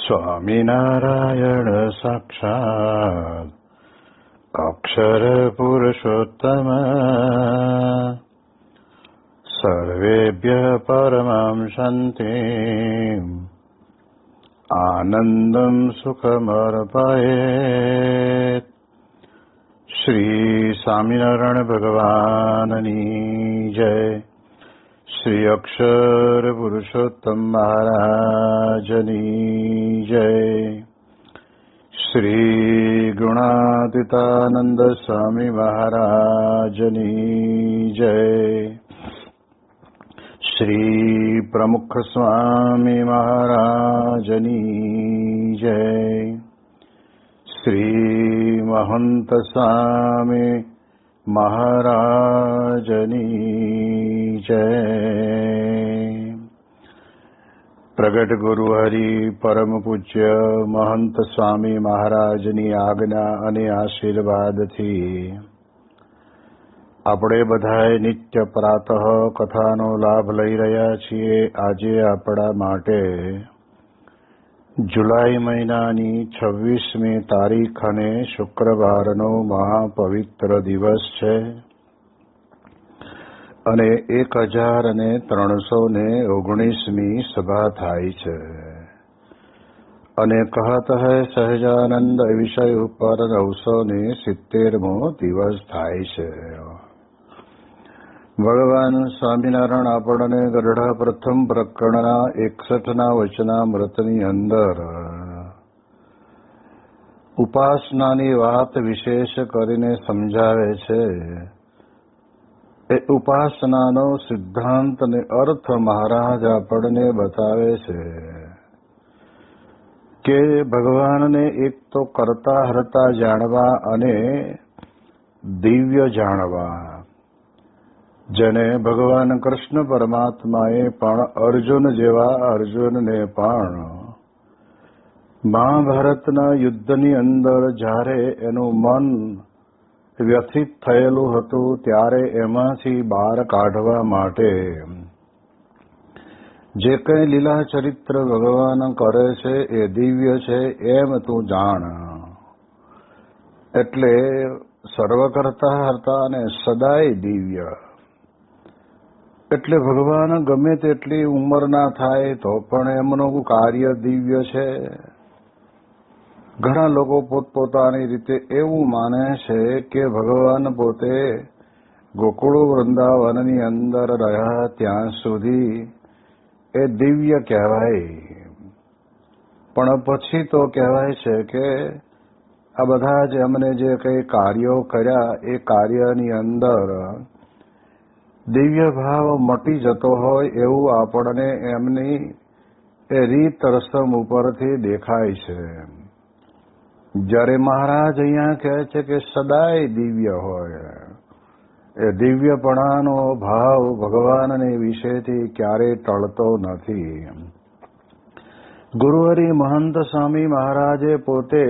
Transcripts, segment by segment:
સ્વામિનારાયણ સાક્ષાત્ અક્ષર પુરુષોત્તમ સર્વેભ્યઃ પરમાં શાંતિં આનંદં સુખમર્પયેત. શ્રી સ્વામિનારાયણ ભગવાનની જય. શ્રી અક્ષર પુરુષોત્તમ મહારાજની જય. શ્રી ગુણાતીતાનંદ સ્વામી મહારાજની જય. શ્રી પ્રમુખ સ્વામી મહારાજની જય. શ્રી મહંત સ્વામી મહારાજની જય. પ્રગટ ગુરુ હરિ પરમ પૂજ્ય મહંત સ્વામી મહારાજની આજ્ઞા અને આશીર્વાદથી આપણે બધાએ નિત્ય પ્રાતઃ કથાનો લાભ લઈ રહ્યા છીએ. આજે આપણા માટે જુલાઈ મહિનાની 26મી તારીખ અને શુક્રવારનો મહાપવિત્ર દિવસ છે અને 1319મી સભા થાય છે અને કહત હૈ સહજાનંદ વિષય ઉપર 970મો દિવસ થાય છે. ભગવાન સ્વામિનારાયણ આપણને ગઢડા પ્રથમ પ્રકરણના 61ના વચનામૃતની અંદર ઉપાસનાની વાત વિશેષ કરીને સમજાવે છે. એ ઉપાસનાનો સિદ્ધાંત અને અર્થ મહારાજ આપણને બતાવે છે કે ભગવાનને એક તો કરતા હરતા જાણવા અને દિવ્ય જાણવા. જેને ભગવાન કૃષ્ણ પરમાત્માએ પણ અર્જુન જેવા અર્જુનને પણ મહાભારતના યુદ્ધની અંદર જ્યારે એનું મન વ્યથિત થયેલું હતું ત્યારે એમાંથી બહાર કાઢવા માટે જે કંઈ લીલા ચરિત્ર ભગવાન કરે છે એ દિવ્ય છે એમ તું જાણ. એટલે સર્વ કરતા હતા અને સદાય દિવ્ય. એટલે ભગવાન ગમે તેટલી ઉંમરના થાય તો પણ એમનું કાર્ય દિવ્ય છે. ઘણા લોકો પોતપોતાની રીતે એવું માને છે કે ભગવાન પોતે ગોકુળ વૃંદાવનની અંદર રહ્યા ત્યાં સુધી એ દિવ્ય કહેવાય. પણ પછી તો કહેવાય છે કે આ બધા જ એમને જે કંઈ કાર્યો કર્યા એ કાર્યની અંદર દિવ્ય ભાવ મટી જતો હોય એવું આપણને એમની એ રીત રસમ ઉપરથી દેખાય છે. જ્યારે મહારાજ અહીંયા કહે છે કે સદાય દિવ્ય હોય, એ દિવ્યપણાનો ભાવ ભગવાનની વિશેથી ક્યારેય ટળતો નથી. ગુરુહરિ મહંત સ્વામી મહારાજે પોતે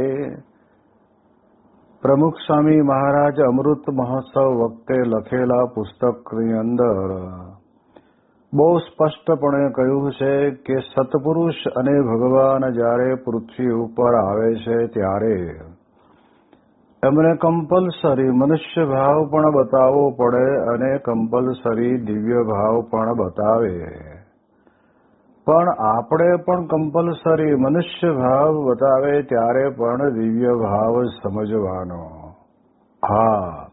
પ્રમુખ સ્વામી મહારાજ અમૃત મહોત્સવ વખતે લખેલા પુસ્તકની અંદર બહુ સ્પષ્ટપણે કહ્યું છે કે સત્પુરુષ અને ભગવાન જ્યારે પૃથ્વી ઉપર આવે છે ત્યારે એમને કમ્પલસરી મનુષ્ય ભાવ પણ બતાવવો પડે અને કમ્પલસરી દિવ્ય ભાવ પણ બતાવે. પણ આપણે પણ કમ્પલસરી મનુષ્ય ભાવ બતાવે ત્યારે પણ દિવ્ય ભાવ સમજવાનો. હા,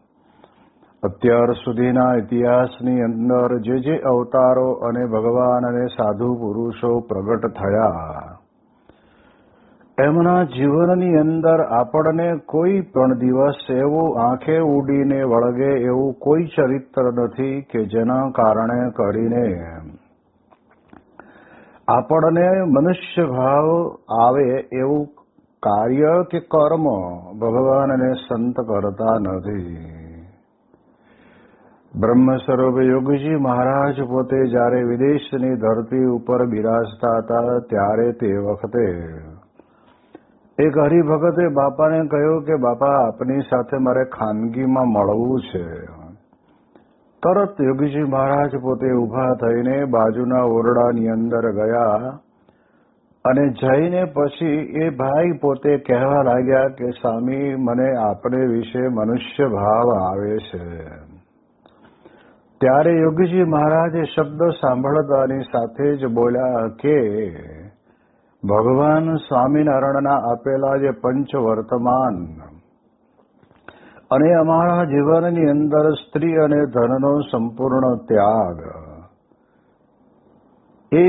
અત્યાર સુધીના ઇતિહાસની અંદર જે અવતારો અને ભગવાન અને સાધુ પુરુષો પ્રગટ થયા એમના જીવનની અંદર આપણને કોઈ પણ દિવસ એવું આંખે ઉડીને વળગે એવું કોઈ ચરિત્ર નથી કે જેના કારણે કરીને આપણને મનુષ્ય ભાવ આવે એવું કાર્ય કે કર્મ ભગવાનને સંત કરતા નથી. બ્રહ્મ સ્વરૂપ યોગીજી મહારાજ પોતે જ્યારે વિદેશની ધરતી ઉપર બિરાજતા હતા ત્યારે તે વખતે એક હરિભગતે બાપાને કહ્યું કે બાપા આપની સાથે મારે ખાનગીમાં મળવું છે. તરત યોગીજી મહારાજ પોતે ઊભા થઈને બાજુના ઓરડાની અંદર ગયા અને જઈને પછી એ ભાઈ પોતે કહેવા લાગ્યા કે સ્વામી, મને આપને વિશે મનુષ્ય ભાવ આવે છે. ત્યારે યોગીજી મહારાજે શબ્દ સાંભળતાની સાથે જ બોલ્યા કે ભગવાન સ્વામિનારાયણના આપેલા જે પંચ વર્તમાન અને અમારા જીવનની અંદર સ્ત્રી અને ધનનો સંપૂર્ણ ત્યાગ, એ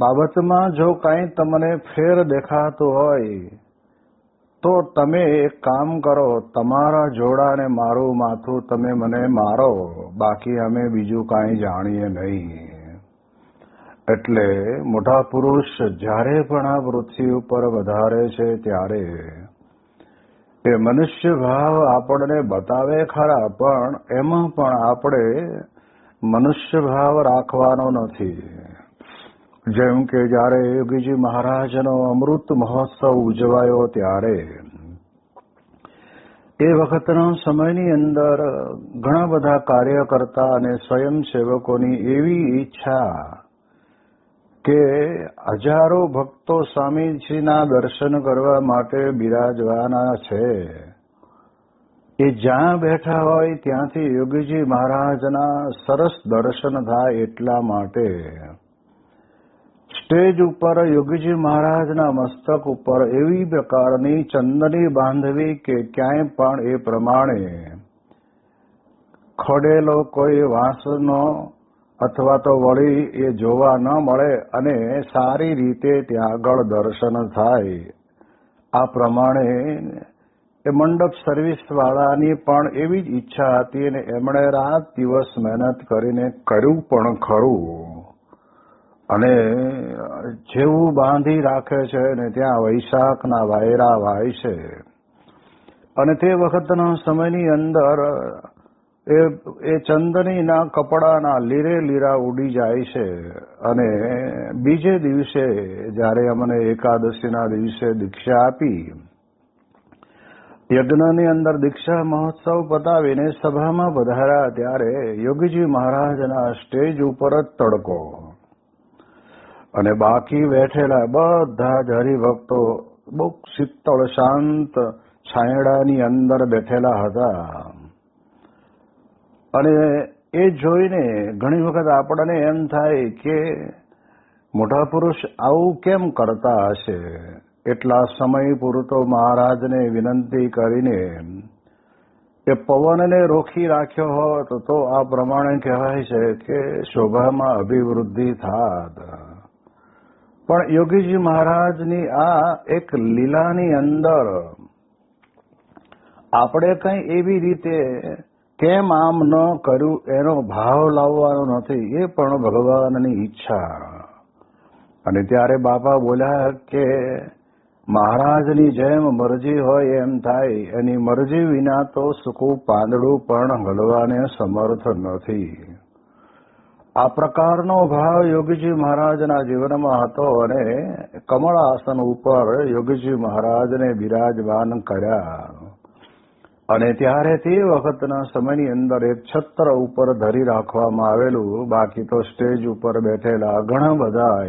બાબતમાં જો કાંઈ તમને ફેર દેખાતો હોય તો તમે એક કામ કરો, તમારા જોડાને મારું માથું તમે મને મારો, બાકી અમે બીજું કાંઈ જાણીએ નહીં. એટલે મોટા પુરુષ જ્યારે પણ આ પૃથ્વી ઉપર વધારે છે ત્યારે એ મનુષ્ય ભાવ આપણને બતાવે ખરા, પણ એમાં પણ આપણે મનુષ્ય ભાવ રાખવાનો નથી. જેમ કે જયારે યોગીજી મહારાજનો અમૃત મહોત્સવ ઉજવાયો ત્યારે એ વખતના સમયની અંદર ઘણા બધા કાર્યકર્તા અને સ્વયંસેવકોની એવી ઈચ્છા કે હજારો ભક્તો સ્વામીજીના દર્શન કરવા માટે બિરાજવાના છે. એ જ્યાં બેઠા હોય ત્યાંથી યોગીજી મહારાજના સરસ દર્શન થાય એટલા માટે સ્ટેજ ઉપર યોગીજી મહારાજના મસ્તક ઉપર એવી પ્રકારની ચંદની બાંધવી કે ક્યાંય પણ એ પ્રમાણે ખોડેલો કોઈ વાંસનો અથવા તો વળી એ જોવા ન મળે અને સારી રીતે ત્યાં આગળ દર્શન થાય. આ પ્રમાણે એ મંડપ સર્વિસ વાળાની પણ એવી જ ઈચ્છા હતી અને એમણે રાત દિવસ મહેનત કરીને કર્યું પણ ખરું. અને જેવું બાંધી રાખે છે ને ત્યાં વૈશાખના વાયરા વાય છે અને તે વખતના સમયની અંદર એ ચંદનીના કપડાના લીરે લીરા ઉડી જાય છે. અને બીજે દિવસે જ્યારે અમને એકાદશીના દિવસે દીક્ષા આપી, યજ્ઞની અંદર દીક્ષા મહોત્સવ પતાવીને સભામાં પધાર્યા ત્યારે યોગીજી મહારાજના સ્ટેજ ઉપર જ તડકો અને બાકી બેઠેલા બધા જ હરિભક્તો બહુ શીતળ શાંત છાંયડાની અંદર બેઠેલા હતા. અને એ જોઈને ઘણી વખત આપણને એમ થાય કે મોટા પુરુષ આવું કેમ કરતા હશે. એટલા સમય પૂરતો મહારાજને વિનંતી કરીને એ પવનને રોકી રાખ્યો હોત તો આ પ્રમાણે કહેવાય છે કે શોભામાં અભિવૃદ્ધિ થાત. પણ યોગીજી મહારાજની આ એક લીલાની અંદર આપણે કંઈ એવી રીતે કેમ આમ ન કર્યું એનો ભાવ લાવવાનો નથી, એ પણ ભગવાનની ઈચ્છા. અને ત્યારે બાપા બોલ્યા કે મહારાજની જેમ મરજી હોય એમ થાય, એની મરજી વિના તો સૂકું પાંદડું પણ હલવાને સમર્થ નથી. આ પ્રકારનો ભાવ યોગીજી મહારાજના જીવનમાં હતો અને કમળ આસન ઉપર યોગીજી મહારાજને બિરાજમાન કર્યા. અને ત્યારે તે વખતના સમયની અંદર એક છત્ર ઉપર ધરી રાખવામાં આવેલું, બાકી તો સ્ટેજ ઉપર બેઠેલા ઘણા બધા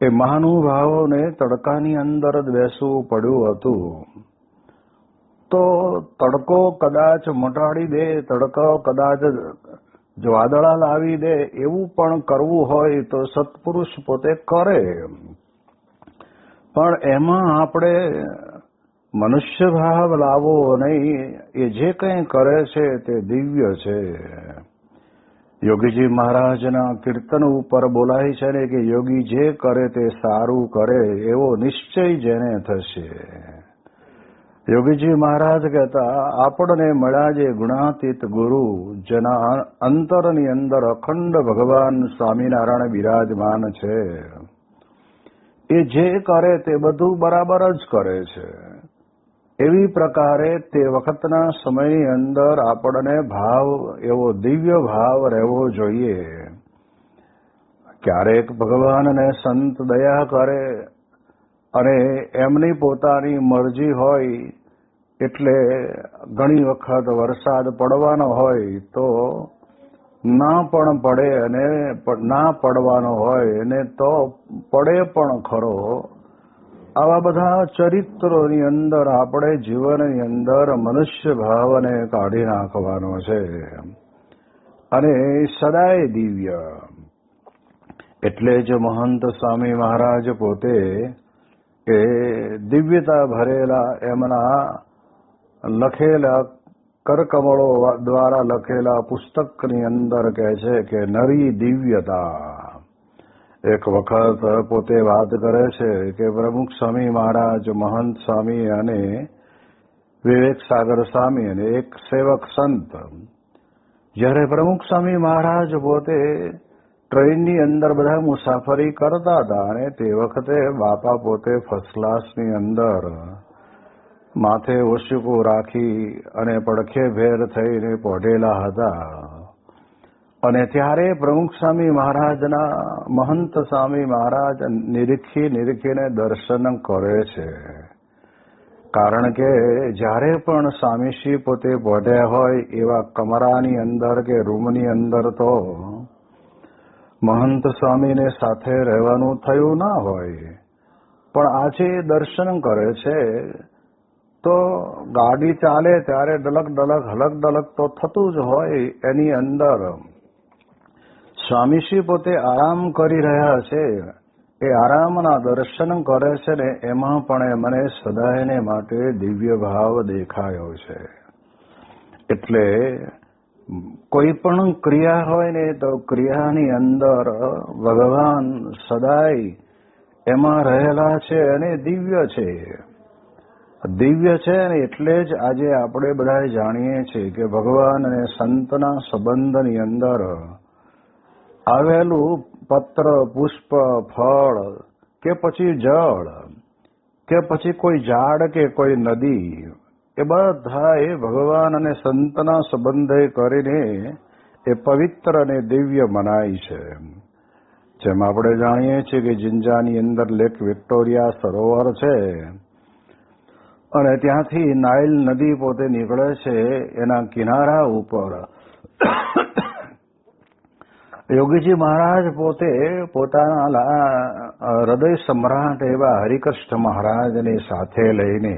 એ મહાનુભાવોને તડકાની અંદર જ બેસવું પડ્યું હતું. તો તડકો કદાચ મટાડી દે, તડકો કદાચ વાદળા લાવી દે, એવું પણ કરવું હોય તો સત્પુરુષ પોતે કરે. પણ એમાં આપણે મનુષ્ય ભાવ લાવવો નહીં. એ જે કંઈ કરે છે તે દિવ્ય છે. યોગીજી મહારાજના કીર્તન ઉપર બોલાય છે ને કે યોગી જે કરે તે સારું કરે એવો નિશ્ચય જેને થશે. યોગીજી મહારાજ કહેતા આપણને મળ્યા જે ગુણાતીત ગુરુ, જેના અંતરની અંદર અખંડ ભગવાન સ્વામિનારાયણ બિરાજમાન છે, એ જે કરે તે બધું બરાબર જ કરે છે. એવી પ્રકારે તે વખતના સમયની અંદર આપણને ભાવ એવો દિવ્ય ભાવ રહેવો જોઈએ. ક્યારેક ભગવાનને સંત દયા કરે અને એમની પોતાની મરજી હોય એટલે ઘણી વખત વરસાદ પડવાનો હોય તો ના પણ પડે અને ના પડવાનો હોય એને તો પડે પણ ખરો. આવા બધા ચરિત્રોની અંદર આપણે જીવનની અંદર મનુષ્ય ભાવને કાઢી નાખવાનો છે અને સદાય દિવ્ય. એટલે જ મહંત સ્વામી મહારાજ પોતે એ દિવ્યતા ભરેલા એમના લખેલા કરકમળો દ્વારા લખેલા પુસ્તકની અંદર કહે છે કે નરી દિવ્યતા. એક વખત પોતે વાત કરે છે કે પ્રમુખ સ્વામી મહારાજ, મહંત સ્વામી અને વિવેક સાગર સ્વામી અને એક સેવક સંત, જ્યારે પ્રમુખ સ્વામી મહારાજ પોતે ટ્રેનની અંદર બધા મુસાફરી કરતા હતા અને તે વખતે બાપા પોતે ફર્સ્ટ ક્લાસની અંદર માથે ઓશિકું રાખી અને પડખે ભેર થઈને પોઢેલા હતા. અને ત્યારે પ્રમુખ સ્વામી મહારાજના મહંત સ્વામી મહારાજ નિરીખીને દર્શન કરે છે. કારણ કે જ્યારે પણ સ્વામીશ્રી પોતે પોઢ્યા હોય એવા કમરાની અંદર કે રૂમની અંદર તો મહંત સ્વામીને સાથે રહેવાનું થયું ના હોય, પણ આજે દર્શન કરે છે તો ગાડી ચાલે ત્યારે ડલક ડલક હલક ડલક તો થતું જ હોય. એની અંદર સ્વામીશ્રી પોતે આરામ કરી રહ્યા છે, એ આરામના દર્શન કરે છે ને એમાં પણ મને સદાયને માટે દિવ્ય ભાવ દેખાયો છે. એટલે કોઈ પણ ક્રિયા હોય ને તો ક્રિયાની અંદર ભગવાન સદાય એમાં રહેલા છે અને દિવ્ય છે. દિવ્ય છે ને એટલે જ આજે આપણે બધા જાણીએ છીએ કે ભગવાન અને સંતના સંબંધની અંદર આવેલું પત્ર, પુષ્પ, ફળ કે પછી જળ કે પછી કોઈ ઝાડ કે કોઈ નદી, એ બધા એ ભગવાન અને સંતના સંબંધે કરીને એ પવિત્ર અને દિવ્ય મનાય છે. જેમ આપણે જાણીએ છીએ કે જિંજાની અંદર લેક વિક્ટોરિયા સરોવર છે અને ત્યાંથી નાઇલ નદી પોતે નીકળે છે. એના કિનારા ઉપર યોગીજી મહારાજ પોતે પોતાના હૃદય સમ્રાટ એવા હરિકૃષ્ણ મહારાજને સાથે લઈને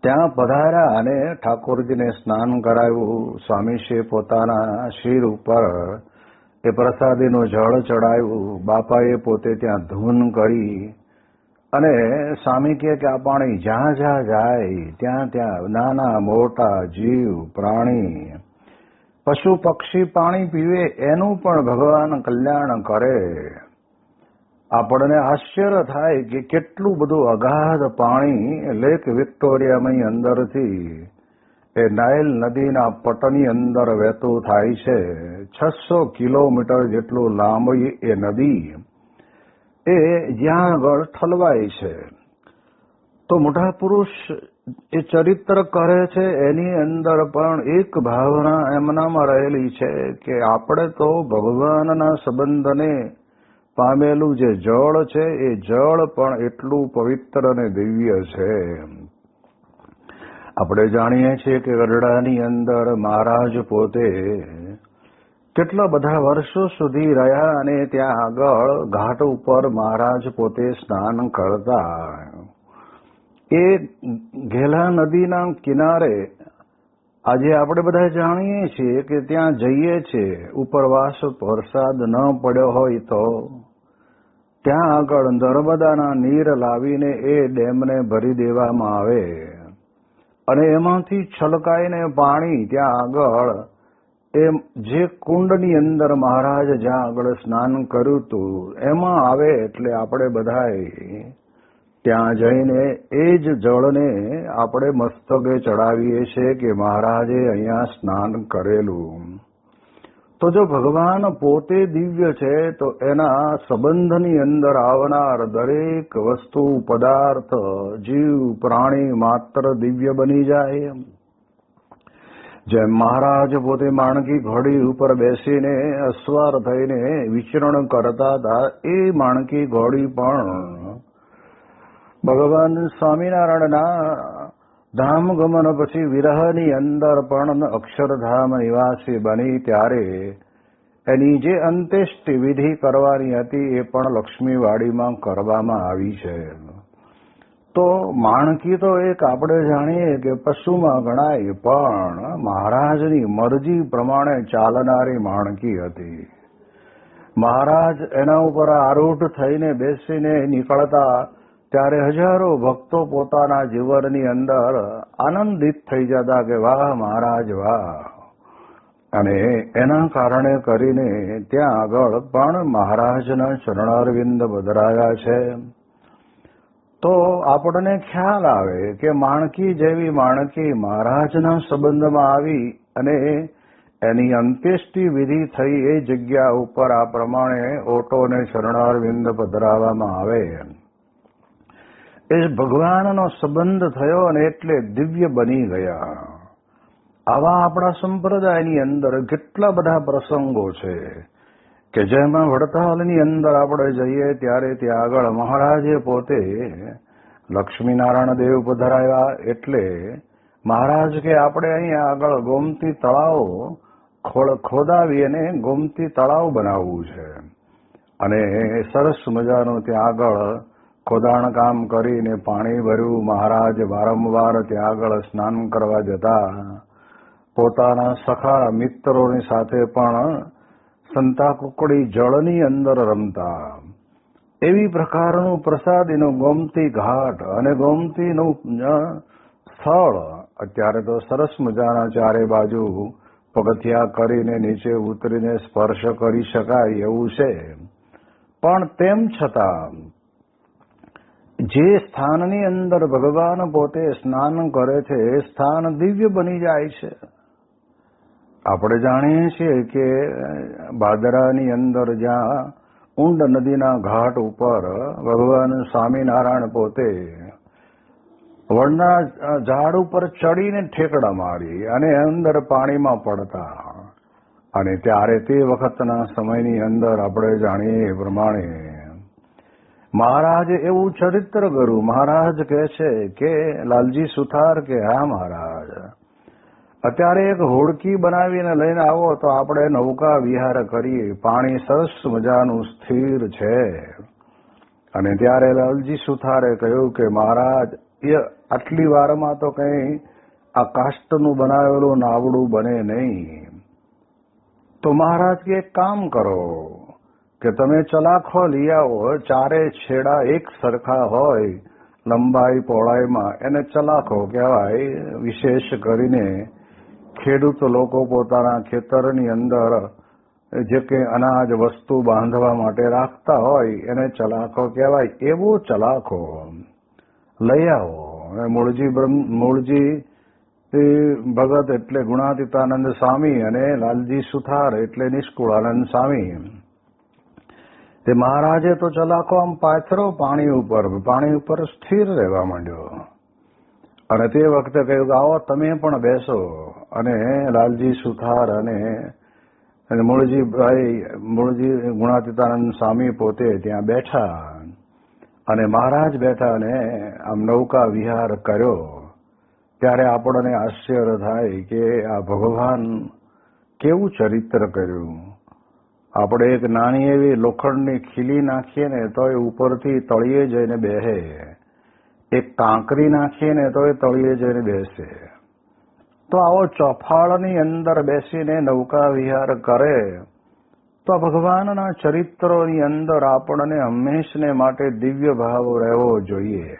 ત્યાં પધાર્યા અને ઠાકોરજીને સ્નાન કરાવ્યું. સ્વામીશ્રીએ પોતાના શિર ઉપર એ પ્રસાદીનું જળ ચડાવ્યું. બાપાએ પોતે ત્યાં ધૂન કરી અને સ્વામી કહે કે આ પાણી જ્યાં જ્યાં જાય ત્યાં ત્યાં નાના મોટા જીવ પ્રાણી પશુ પક્ષી પાણી પીવે એનું પણ ભગવાન કલ્યાણ કરે. આપણને આશ્ચર્ય થાય કે કેટલું બધું અગાધ પાણી લેક વિક્ટોરિયાની અંદરથી એ નાઇલ નદીના પટની અંદર વહેતું થાય છે. 600 કિલોમીટર જેટલું લાંબી એ નદી એ જ્યાં આગળ ઠલવાય છે. તો મોટા પુરુષ એ ચરિત્ર કરે છે એની અંદર પણ એક ભાવના એમનામાં રહેલી છે કે આપણે તો ભગવાનના સંબંધને પામેલું જે જળ છે એ જળ પણ એટલું પવિત્ર અને દિવ્ય છે. આપણે જાણીએ છીએ કે ગઢડાની અંદર મહારાજ પોતે કેટલા બધા વર્ષો સુધી રહ્યા અને ત્યાં આગળ ઘાટ ઉપર મહારાજ પોતે સ્નાન કરતા. એ ઘેલા નદીના કિનારે આજે આપણે બધા જાણીએ છીએ કે ત્યાં જઈએ છીએ, ઉપરવાસ વરસાદ ન પડ્યો હોય તો ત્યાં આગળ નર્મદાના નીર લાવીને એ ડેમને ભરી દેવામાં આવે અને એમાંથી છલકાઈને પાણી ત્યાં આગળ એ જે કુંડની અંદર મહારાજ જ્યાં આગળ સ્નાન કર્યું હતું એમાં આવે. એટલે આપણે બધાએ ત્યાં જઈને એ જ જળને આપણે મસ્તકે ચડાવીએ છીએ કે મહારાજે અહીંયા સ્નાન કરેલું. તો જો ભગવાન પોતે દિવ્ય છે તો એના સંબંધની અંદર આવનાર દરેક વસ્તુ, પદાર્થ, જીવ, પ્રાણી માત્ર દિવ્ય બની જાય. જેમ મહારાજ પોતે માણકી ઘોડી ઉપર બેસીને અસવાર થઈને વિચરણ કરતા હતા, એ માણકી ઘોડી પણ ભગવાન સ્વામિનારાયણના ધામ ગમન પછી વિરહની અંદર પણ અક્ષરધામ નિવાસી બની ત્યારે એની જે અંત્યેષ્ટિ વિધિ કરવાની હતી એ પણ લક્ષ્મીવાડીમાં કરવામાં આવી છે. તો માણકી તો એક આપણે જાણીએ કે પશુમાં ગણાય, પણ મહારાજની મરજી પ્રમાણે ચાલનારી માણકી હતી. મહારાજ એના ઉપર આરૂઢ થઈને બેસીને નીકળતા ત્યારે હજારો ભક્તો પોતાના જીવનની અંદર આનંદિત થઈ જતા કે વાહ મહારાજ વાહ. અને એના કારણે કરીને ત્યાં આગળ પણ મહારાજના ચરણારવિંદ પધરાયા છે. તો આપણને ખ્યાલ આવે કે માણકી જેવી માણકી મહારાજના સંબંધમાં આવી અને એની અંત્યેષ્ટિ વિધિ થઈ એ જગ્યા ઉપર આ પ્રમાણે ઓટોને ચરણારવિંદ પધરાવવામાં આવે. એ ભગવાનનો સંબંધ થયો અને એટલે દિવ્ય બની ગયા. આવા આપણા સંપ્રદાયની અંદર કેટલા બધા પ્રસંગો છે કે જેમાં વડતાલની અંદર આપણે જઈએ ત્યારે ત્યાં આગળ મહારાજે પોતે લક્ષ્મીનારાયણ દેવ પધરાયા. એટલે મહારાજ કે આપણે અહીંયા આગળ ગોમતી તળાવ ખોદાવી અને ગોમતી તળાવ બનાવવું છે. અને સરસ મજાનું ત્યાં આગળ ખોદાણ કામ કરીને પાણી ભર્યું. મહારાજ વારંવાર ત્યાં આગળ સ્નાન કરવા જતા. પોતાના સખા મિત્રોની સાથે પણ સંતા કુકડી જળની અંદર રમતા. એવી પ્રકારનું પ્રસાદીનું ગોમતી ઘાટ અને ગોમતીનું સ્થળ અત્યારે તો સરસ મજાના ચારે બાજુ પગથિયા કરીને નીચે ઉતરીને સ્પર્શ કરી શકાય એવું છે. પણ તેમ છતાં જે સ્થાનની અંદર ભગવાન પોતે સ્નાન કરે છે એ સ્થાન દિવ્ય બની જાય છે. આપણે જાણીએ છીએ કે ભાદરાની અંદર જ્યાં ઊંડ નદીના ઘાટ ઉપર ભગવાન સ્વામિનારાયણ પોતે વડના ઝાડ ઉપર ચડીને ઠેકડા મારી અને અંદર પાણીમાં પડતા. અને ત્યારે તે વખતના સમયની અંદર આપણે જાણીએ એ પ્રમાણે મહારાજે એવું ચરિત્ર કર્યું. મહારાજ કહે છે કે લાલજી સુથાર કે હા મહારાજ, અત્યારે એક હોડકી બનાવીને લઈને આવો તો આપણે નૌકા વિહાર કરીએ. પાણી સરસ મજાનું સ્થિર છે. અને ત્યારે લાલજી સુથારે કહ્યું કે મહારાજ એ આટલી વારમાં તો કઈ આ કાષ્ટનું બનાવેલું નાવડું બને નહીં. તો મહારાજ કે એક કામ કરો કે તમે ચલાખો લઈ આવો. ચારે છેડા એક સરખા હોય લંબાઈ પહોળાઈમાં, એને ચલાખો કહેવાય. વિશેષ કરીને ખેડૂત લોકો પોતાના ખેતરની અંદર જે કે અનાજ વસ્તુ બાંધવા માટે રાખતા હોય એને ચલાખો કહેવાય. એવો ચલાખો લઈ આવો. મૂળજી ભગત એટલે ગુણાતીતાનંદ સ્વામી અને લાલજી સુથાર એટલે નિષ્કુળાનંદ સ્વામી. તે મહારાજે તો ચલાખો આમ પાથરો પાણી ઉપર સ્થિર રહેવા માંડ્યો. અને તે વખતે કહ્યું કે આવો તમે પણ બેસો. અને લાલજી સુથાર અને મૂળજી ગુણાતીતાનંદ સ્વામી પોતે ત્યાં બેઠા અને મહારાજ બેઠા અને આમ નૌકા વિહાર કર્યો. ત્યારે આપણને આશ્ચર્ય થાય કે આ ભગવાન કેવું ચરિત્ર કર્યું. આપણે એક નાની એવી લોખંડની ખીલી નાખીએ ને તો એ ઉપરથી તળિયે જઈને બેસે. એક કાંકરી નાખીએ ને તો એ તળિયે જઈને બેસે. તો આવો ચોફાળની અંદર બેસીને નૌકા વિહાર કરે તો ભગવાનના ચરિત્રોની અંદર આપણને હંમેશને માટે દિવ્ય ભાવ રહેવો જોઈએ.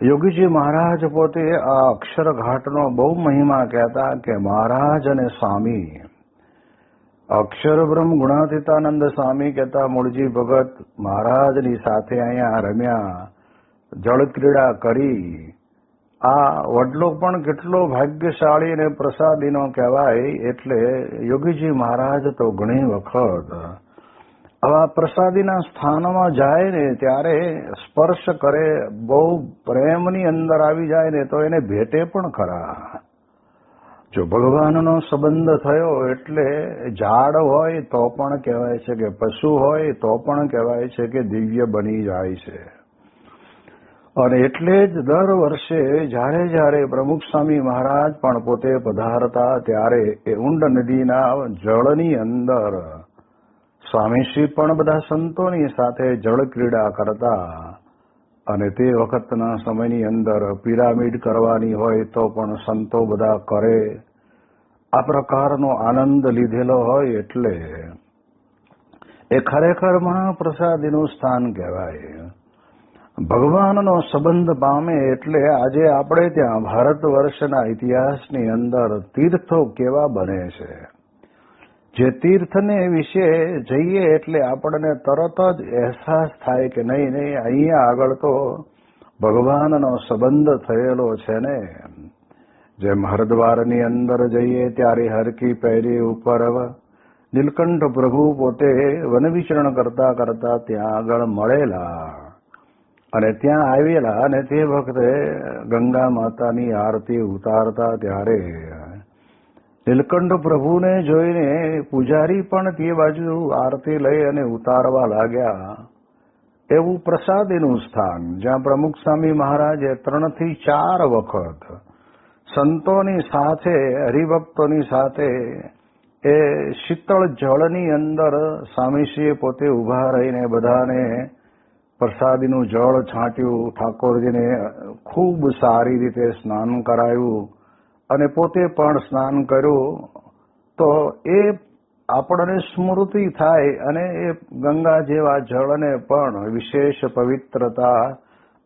યોગીજી મહારાજ પોતે આ અક્ષરઘાટનો બહુ મહિમા કહેતા કે મહારાજ અને સ્વામી અક્ષર બ્રહ્મ ગુણાતીતાનંદ સ્વામી કહેતા મૂળજી ભગત મહારાજની સાથે અહીંયા રમ્યા, જળ ક્રીડા કરી. આ વડલો પણ કેટલો ભાગ્યશાળી અને પ્રસાદીનો કહેવાય. એટલે યોગીજી મહારાજ તો ઘણી વખત આવા પ્રસાદીના સ્થાનમાં જાય ને ત્યારે સ્પર્શ કરે, બહુ પ્રેમની અંદર આવી જાય ને તો એને ભેટે પણ ખરા. જો ભગવાનનો સંબંધ થયો એટલે ઝાડ હોય તો પણ કહેવાય છે કે પશુ હોય તો પણ કહેવાય છે કે દિવ્ય બની જાય છે. અને એટલે જ દર વર્ષે જ્યારે જ્યારે પ્રમુખ સ્વામી મહારાજ પણ પોતે પધારતા ત્યારે એ ઊંડ નદીના જળની અંદર સ્વામીશ્રી પણ બધા સંતોની સાથે જળ ક્રીડા કરતા અને તે વખતના સમયની અંદર પિરામિડ કરવાની હોય તો પણ સંતો બધા કરે. આ પ્રકારનો આનંદ લીધેલો હોય એટલે એ ખરેખર મહાપ્રસાદીનું સ્થાન કહેવાય. ભગવાનનો સંબંધ પામે એટલે આજે આપણે ત્યાં ભારત વર્ષના ઇતિહાસની અંદર તીર્થો કેવા બને છે. જે તીર્થને વિશે જઈએ એટલે આપણને તરત જ અહેસાસ થાય કે નહીં અહીંયા આગળ તો ભગવાનનો સંબંધ થયેલો છે ને. જેમ હરિદ્વારની અંદર જઈએ ત્યારે હરકી પહેરી ઉપર નીલકંઠ પ્રભુ પોતે વન વિચરણ કરતા કરતા ત્યાં આગળ મળેલા અને ત્યાં આવેલા અને તે વખતે ગંગા માતાની આરતી ઉતારતા ત્યારે નીલકંઠ પ્રભુને જોઈને પૂજારી પણ તે બાજુ આરતી લઈ અને ઉતારવા લાગ્યા. એવું પ્રસાદીનું સ્થાન જ્યાં પ્રમુખ સ્વામી મહારાજે 3 થી 4 વખત સંતોની સાથે હરિભક્તોની સાથે એ શીતળ જળની અંદર સ્વામીશ્રીએ પોતે ઉભા રહીને બધાને પ્રસાદીનું જળ છાંટ્યું, ઠાકોરજીને ખૂબ સારી રીતે સ્નાન કરાયું અને પોતે પણ સ્નાન કર્યું. તો એ આપણને સ્મૃતિ થાય અને એ ગંગા જેવા જળને પણ વિશેષ પવિત્રતા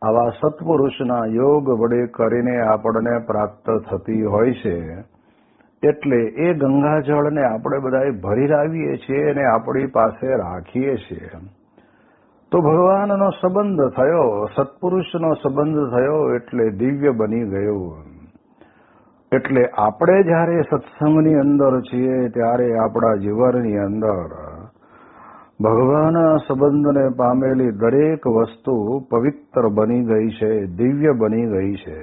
આવા સત્પુરુષના યોગ વડે કરીને આપણને પ્રાપ્ત થતી હોય છે. એટલે એ ગંગા જળને આપણે બધા ભરી લાવીએ છીએ અને આપણી પાસે રાખીએ છીએ. તો ભગવાનનો સંબંધ થયો, સત્પુરુષનો સંબંધ થયો એટલે દિવ્ય બની ગયું. એટલે આપણે જ્યારે સત્સંગની અંદર છીએ ત્યારે આપણા જીવનની અંદર ભગવાનના સંબંધને પામેલી દરેક વસ્તુ પવિત્ર બની ગઈ છે, દિવ્ય બની ગઈ છે.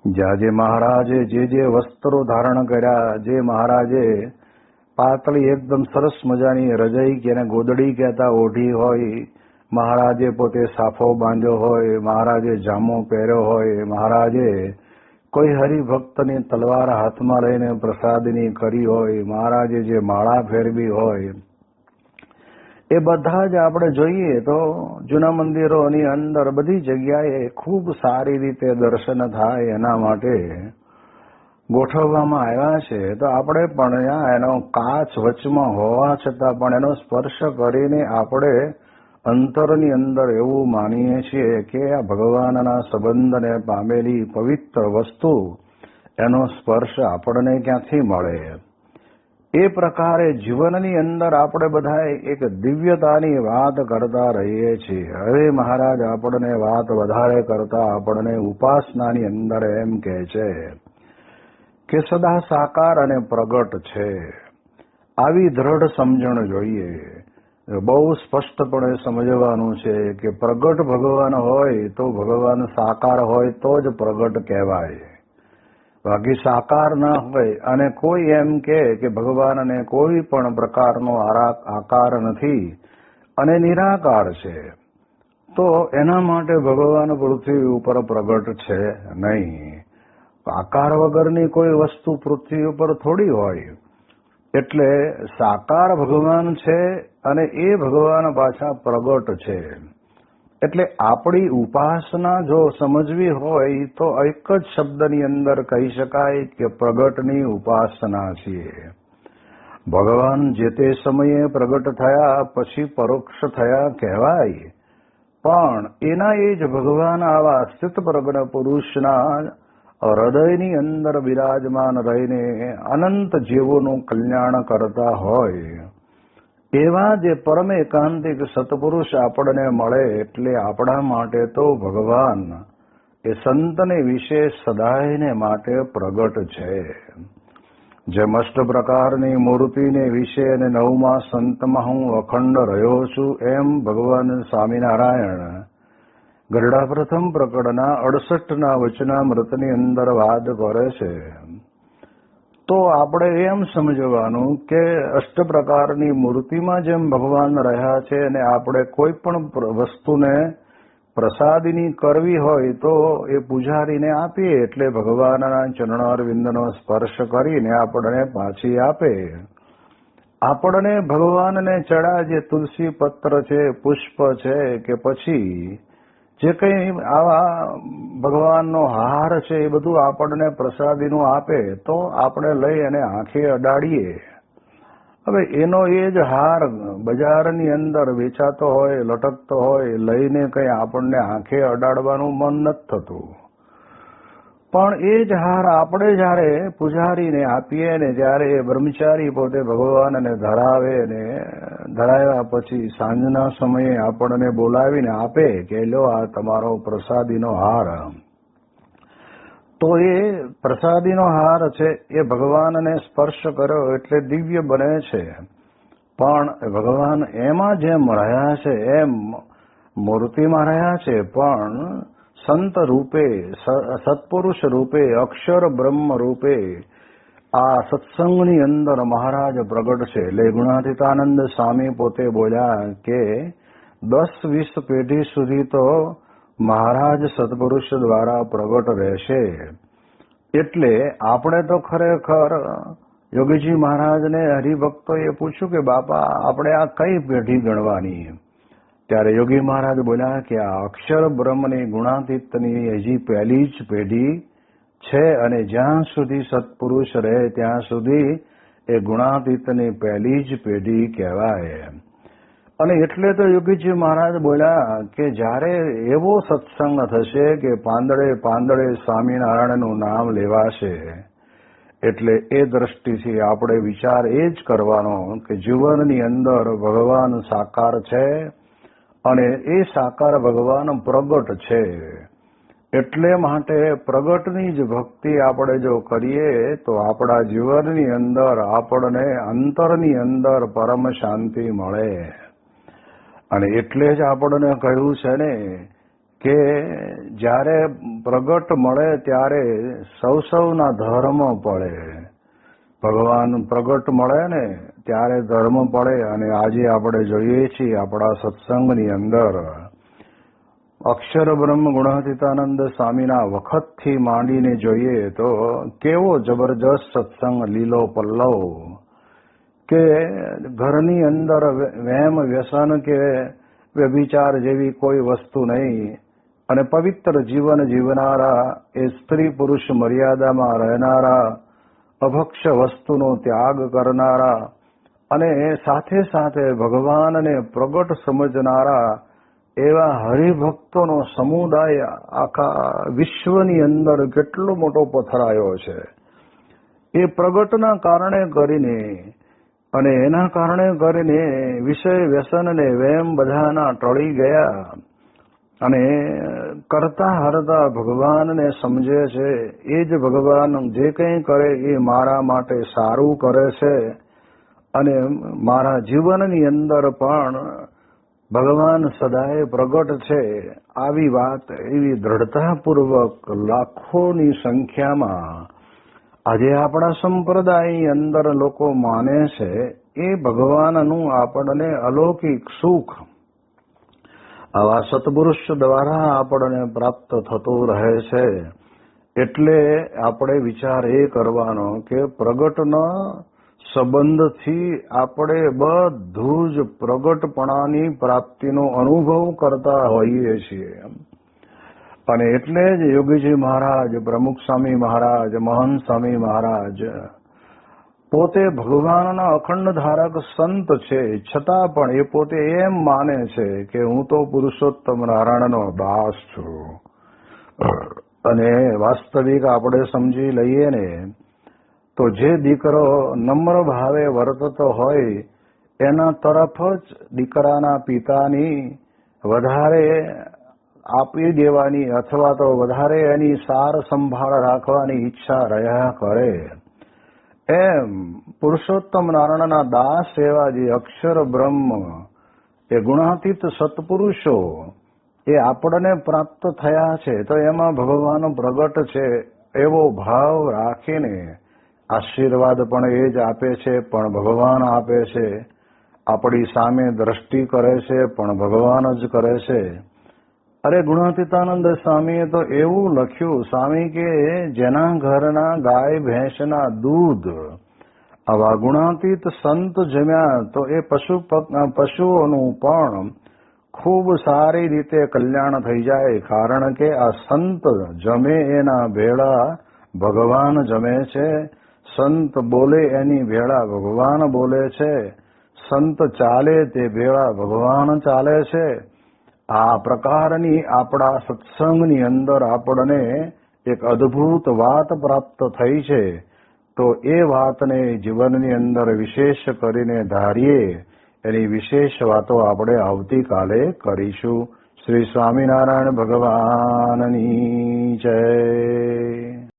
જ્યાં જે મહારાજે જે વસ્ત્રો ધારણ કર્યા, જે મહારાજે પાતળી એકદમ સરસ મજાની રજાઈ કે એને ગોદડી કહેતા ઓઢી હોય, મહારાજે પોતે સાફો બાંધ્યો હોય, મહારાજે જામો પહેર્યો હોય, મહારાજે કોઈ હરિભક્તની તલવાર હાથમાં લઈને પ્રસાદની કરી હોય, મહારાજે જે માળા ફેરવી હોય, એ બધા જ આપણે જોઈએ તો જૂના મંદિરોની અંદર બધી જગ્યાએ ખૂબ સારી રીતે દર્શન થાય એના માટે ગોઠવવામાં આવ્યા છે. તો આપણે પણ એનો કાચ વચમાં હોવા છતાં પણ એનો સ્પર્શ કરીને આપણે અંતરની અંદર એવું માનીએ છીએ કે આ ભગવાનના સંબંધને પામેલી પવિત્ર વસ્તુ એનો સ્પર્શ આપણને ક્યાંથી મળે. એ પ્રકારે જીવનની અંદર આપણે બધા એક દિવ્યતાની વાત કરતા રહીએ છીએ. હવે મહારાજ આપણને વાત વધારે કરતા આપણને ઉપાસનાની અંદર એમ કહે છે કે સદા સાકાર અને પ્રગટ છે. આવી દ્રઢ સમજણ જોઈએ. બહુ સ્પષ્ટપણે સમજવાનું છે કે પ્રગટ ભગવાન હોય તો ભગવાન સાકાર હોય તો જ પ્રગટ કહેવાય. બાકી સાકાર ના હોય અને કોઈ એમ કે ભગવાનને કોઈ પણ પ્રકારનો આકાર નથી અને નિરાકાર છે તો એના માટે ભગવાન પૃથ્વી ઉપર પ્રગટ છે નહીં. આકાર વગરની કોઈ વસ્તુ પૃથ્વી ઉપર થોડી હોય. એટલે સાકાર ભગવાન છે અને એ ભગવાન પાછા પ્રગટ છે. એટલે આપણી ઉપાસના જો સમજવી હોય તો એક જ શબ્દની અંદર કહી શકાય કે પ્રગટની ઉપાસના છીએ. ભગવાન જે તે સમયે પ્રગટ થયા પછી પરોક્ષ થયા કહેવાય, પણ એના એ જ ભગવાન આવા સ્થિત પ્રજ્ઞ પુરુષના હૃદયની અંદર બિરાજમાન રહીને અનંત જીવોનું કલ્યાણ કરતા હોય એવા જે પરમ એકાંતિક સત્પુરુષ આપણને મળે એટલે આપણા માટે તો ભગવાન એ સંતને વિશેષ સદાયને માટે પ્રગટ છે. જેમ અષ્ટ પ્રકારની મૂર્તિને વિશે અને 9મા સંતમાં હું અખંડ રહ્યો છું એમ ભગવાન સ્વામિનારાયણ ગરડા પ્રથમ પ્રકરણના 68ના વચનામૃતની અંદર વાત કરે છે. તો આપણે એમ સમજવાનું કે અષ્ટ પ્રકારની મૂર્તિમાં જેમ ભગવાન રહ્યા છે અને આપણે કોઈ પણ વસ્તુને પ્રસાદીની કરવી હોય તો એ પૂજારીને આપીએ એટલે ભગવાનના ચરણારવિંદનો સ્પર્શ કરીને આપણને પાછી આપે. આપણને ભગવાનને ચડા જે તુલસી પત્ર છે, પુષ્પ છે કે પછી જે કંઈ આવા ભગવાનનો હાર છે એ બધું આપણને પ્રસાદીનું આપે તો આપણે લઈ અને આંખે અડાડીએ. હવે એનો એ જ હાર બજારની અંદર વેચાતો હોય, લટકતો હોય, લઈને કંઈ આપણને આંખે અડાડવાનું મન નથી થતું. પણ એ જ હાર આપણે જયારે પૂજારીને આપીએ ને જ્યારે એ બ્રહ્મચારી પોતે ભગવાનને ધરાવે ને ધરાવ્યા પછી સાંજના સમયે આપણને બોલાવીને આપે કે લો આ તમારો પ્રસાદીનો હાર, તો એ પ્રસાદીનો હાર છે એ ભગવાનને સ્પર્શ કર્યો એટલે દિવ્ય બને છે. પણ ભગવાન એમાં જેમ રહ્યા છે એમ મૂર્તિમાં રહ્યા છે, પણ સંત રૂપે, સત્પુરુષ રૂપે, અક્ષર બ્રહ્મ રૂપે આ સત્સંગની અંદર મહારાજ પ્રગટ છે. એટલે ગુણાતીતાનંદ સ્વામી પોતે બોલ્યા કે 10-20 પેઢી સુધી તો મહારાજ સત્પુરુષ દ્વારા પ્રગટ રહેશે. એટલે આપણે તો ખરેખર યોગીજી મહારાજને હરિભક્તોએ પૂછ્યું કે બાપા આપણે આ કઈ પેઢી ગણવાની? ત્યારે યોગી મહારાજ બોલ્યા કે આ અક્ષર બ્રહ્મની ગુણાતીતની હજી પહેલી જ પેઢી છે અને જ્યાં સુધી સત્પુરુષ રહે ત્યાં સુધી એ ગુણાતીતની પહેલી જ પેઢી કહેવાય. અને એટલે તો યોગીજી મહારાજ બોલ્યા કે જ્યારે એવો સત્સંગ થશે કે પાંદડે પાંદડે સ્વામિનારાયણનું નામ લેવાશે, એટલે એ દ્રષ્ટિથી આપણે વિચાર એ જ કરવાનો કે જીવનની અંદર ભગવાન સાકાર છે અને એ સાકાર ભગવાન પ્રગટ છે. એટલે માટે પ્રગટની જ ભક્તિ આપણે જો કરીએ તો આપણા જીવનની અંદર આપણને અંતરની અંદર પરમ શાંતિ મળે. અને એટલે જ આપણને કહ્યું છે ને કે જ્યારે પ્રગટ મળે ત્યારે સૌના ધર્મ પડે. ભગવાન પ્રગટ મળે ને ત્યારે ધર્મ પડે. અને આજે આપણે જોઈએ છીએ આપણા સત્સંગની અંદર અક્ષર બ્રહ્મ ગુણાતીતાનંદ સ્વામીના વખતથી માંડીને જોઈએ તો કેવો જબરજસ્ત સત્સંગ લીલો પલ્લવ, કે ઘરની અંદર વહેમ વ્યસન કે વ્યભિચાર જેવી કોઈ વસ્તુ નહીં અને પવિત્ર જીવન જીવનારા, એ સ્ત્રી પુરુષ મર્યાદામાં રહેનારા, અભક્ષ વસ્તુનો ત્યાગ કરનારા અને સાથે સાથે ભગવાનને પ્રગટ સમજનારા એવા હરિભક્તોનો સમુદાય આખા વિશ્વની અંદર કેટલો મોટો પથરાયો છે. એ પ્રગટના કારણે કરીને અને એના કારણે કરીને વિષય વ્યસનને વેમ બધાના ટળી ગયા અને કરતા હરતા ભગવાનને સમજે છે. એ જ ભગવાન જે કંઈ કરે એ મારા માટે સારું કરે છે અને મારા જીવનની અંદર પણ ભગવાન સદાય પ્રગટ છે. આવી વાત એવી દ્રઢતાપૂર્વક લાખોની સંખ્યામાં આજે આપણા સંપ્રદાયની અંદર લોકો માને છે. એ ભગવાનનું આપણને અલૌકિક સુખ આવા સત્પુરુષ દ્વારા આપણને પ્રાપ્ત થતું રહે છે. એટલે આપણે વિચાર એ કરવાનો કે પ્રગટના સંબંધથી આપણે બધું જ પ્રગટપણાની પ્રાપ્તિનો અનુભવ કરતા હોઈએ છીએ. અને એટલે જ યોગીજી મહારાજ, પ્રમુખ સ્વામી મહારાજ, મહંત સ્વામી મહારાજ પોતે ભગવાનના અખંડ ધારક સંત છે, છતાં પણ એ પોતે એમ માને છે કે હું તો પુરુષોત્તમ નારાયણનો દાસ છું. અને વાસ્તવિક આપણે સમજી લઈએ ને તો જે દીકરો નમ્ર ભાવે વર્તતો હોય એના તરફ જ દીકરાના પિતાની વધારે આપી દેવાની અથવા તો વધારે એની સાર સંભાળ રાખવાની ઈચ્છા રહ્યા કરે. એમ પુરુષોત્તમ નારાયણના દાસ એવા જે અક્ષર બ્રહ્મ એ ગુણાતીત સત્પુરુષો એ આપણને પ્રાપ્ત થયા છે તો એમાં ભગવાન પ્રગટ છે એવો ભાવ રાખીને આશીર્વાદ પણ એ જ આપે છે, પણ ભગવાન આપે છે. આપણી સામે દ્રષ્ટિ કરે છે પણ ભગવાન જ કરે છે. અરે ગુણાતીતાનંદ સ્વામીએ તો એવું લખ્યું, સ્વામી કે જેના ઘરના ગાય ભેંસના દૂધ આવા ગુણાતીત સંત જમ્યા તો એ પશુઓનું પણ ખૂબ સારી રીતે કલ્યાણ થઈ જાય. કારણ કે આ સંત જમે એના ભેળા ભગવાન જમે છે, સંત બોલે એની ભેળા ભગવાન બોલે છે, સંત ચાલે તે ભેળા ભગવાન ચાલે છે. આ પ્રકારની આપણા સત્સંગની અંદર આપણને એક અદ્ભુત વાત પ્રાપ્ત થઈ છે. તો એ વાતને જીવનની અંદર વિશેષ કરીને ધારીએ, એની વિશેષ વાતો આપણે આવતીકાલે કરીશું. શ્રી સ્વામિનારાયણ ભગવાનની જય.